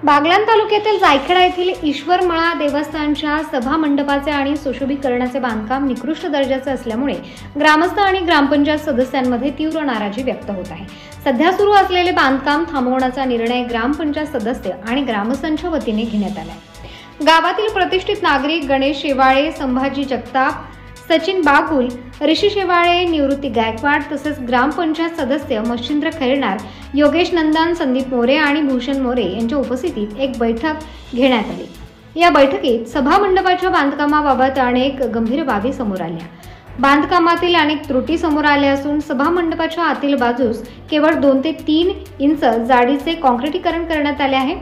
बागलाण तालुक्यातील जायखेडा येथील ईश्वरमळा देवस्थानच्या सभा मंडपाचे आणि सुशोभीकरणाचे बांधकाम निकृष्ट दर्जाचे असल्यामुळे ग्रामस्थ आणि ग्रामपंचायत सदस्यांमध्ये तीव्र नाराजी व्यक्त होत आहे। सध्या सुरू असलेले बांधकाम थांबवण्याचा निर्णय ग्रामपंचायत सदस्य आणि ग्रामस्थांच्या वतीने घेण्यात आला आहे। गावातील प्रतिष्ठित नागरिक गणेश शेवाळे, संभाजी जगताप, सचिन बागुल, ऋषी शेवाळे, निवृत्ती गायकवाड तसेच ग्रामपंचायत सदस्य मच्छिंद्र खैरनार, योगेश नंदन, संदीप मोरे आणि भूषण मोरे यांच्या उपस्थितीत एक बैठक घेण्यात आली। या बैठकीत सभा मंडपाच्या बांधकामाबाबत अनेक गंभीर बाबी समोर आल्या। बांधकामातील अनेक त्रुटी समोर आल्या असून सभा मंडपाच्या आतील बाजूस केवळ 2 ते 3 इंच जाडीचे काँक्रिटीकरण करण्यात आले आहे।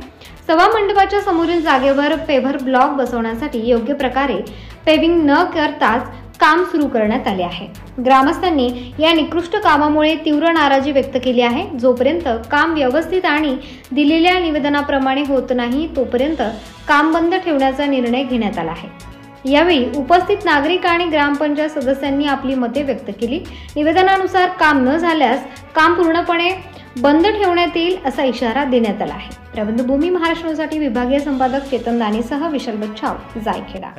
सभा मंडपाच्या समोरील जागेवर पेव्हर ब्लॉक बसवण्यासाठी योग्य प्रकारे पेविंग न करताच काम सुरू करण्यात आले आहे। ग्रामस्थांनी या निकृष्ट कामामुळे तीव्र नाराजी व्यक्त केली आहे। जोपर्यंत काम व्यवस्थित आणि दिलेल्या निवेदनाप्रमाणे होत नाही तोपर्यंत काम बंद ठेवण्याचा निर्णय घेण्यात आला आहे। यावेळी उपस्थित नागरिक आणि ग्रामपंचायत सदस्यांनी आपली मते व्यक्त केली। निवेदनानुसार काम न झाल्यास काम पूर्णपणे बंद ठेवण्यात येईल असा इशारा देण्यात आला आहे। प्रबंधभूमी महाराष्ट्रासाठी विभागीय संपादक चेतन दानेसह विशाल बच्छाव, जायखेडा।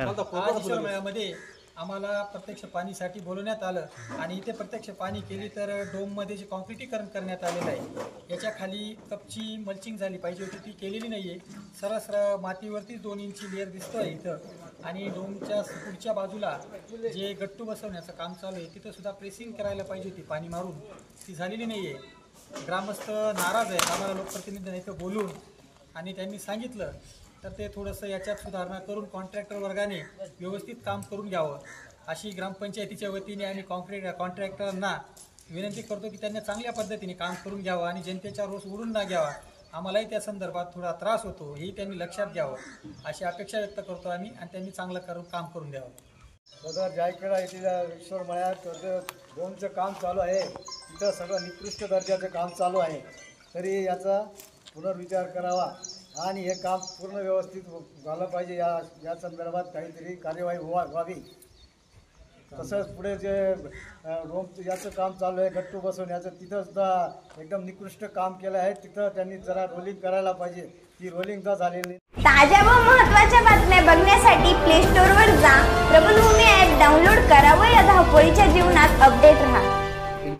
आम्हाला प्रत्यक्ष पाणीसाठी बोलवण्यात आलं आणि इथे प्रत्यक्ष पाणी केली तर डोममध्ये जे काँक्रिटीकरण करण्यात आलेलं आहे याच्या खाली कपची मल्चिंग झाली पाहिजे होती, ती केलेली नाही आहे। सरळ मातीवरती 2 इंची लेअर दिसतो आहे इथं। आणि डोमच्या पुढच्या बाजूला जे गट्टू बसवण्याचं काम चालू आहे तिथं सुद्धा प्रेसिंग करायला पाहिजे होती पाणी मारून, ती झालेली नाही आहे। ग्रामस्थ नाराज आहेत। आम्हाला लोकप्रतिनिधींनी इथं बोलून आणि त्यांनी सांगितलं तर ते थोडंसं याच्यात सुधारणा करून कॉन्ट्रॅक्टर वर्गाने व्यवस्थित काम करून घ्यावं अशी ग्रामपंचायतीच्या वतीने आणि कॉन्ट्रॅक्टरांना विनंती करतो की त्यांनी चांगल्या पद्धतीने काम करून घ्यावं आणि जनतेचा रोष उडून न घ्यावा। आम्हालाही त्या संदर्भात थोडा त्रास होतो, हेही त्यांनी लक्षात घ्यावं अशी अपेक्षा व्यक्त करतो आम्ही आणि त्यांनी चांगलं काम करून द्यावं। सदर जायखेडा येथील ईश्वरमळ्यात डोमचं काम चालू आहे, तिथं सगळं निकृष्ट दर्जाचं काम चालू आहे। तरी याचा पुनर्विचार करावा आणि हे काम पूर्ण व्यवस्थित झालं पाहिजे। या संदर्भात काहीतरी कार्यवाही व्हावी। तसंच पुढे जे डोम याचं काम चालू आहे गट्टू बसवण्याचं, तिथं सुद्धा एकदम निकृष्ट काम केलं आहे। तिथं त्यांनी जरा रोलिंग करायला पाहिजे, ती रोलिंग सुद्धा झालेली नाही। ताज्या व महत्त्वाच्या बातम्या बघण्यासाठी प्ले स्टोअरवर जा, प्रबंधभूमी ॲप डाउनलोड करा व या धावपळीच्या जीवनात अपडेट राहा।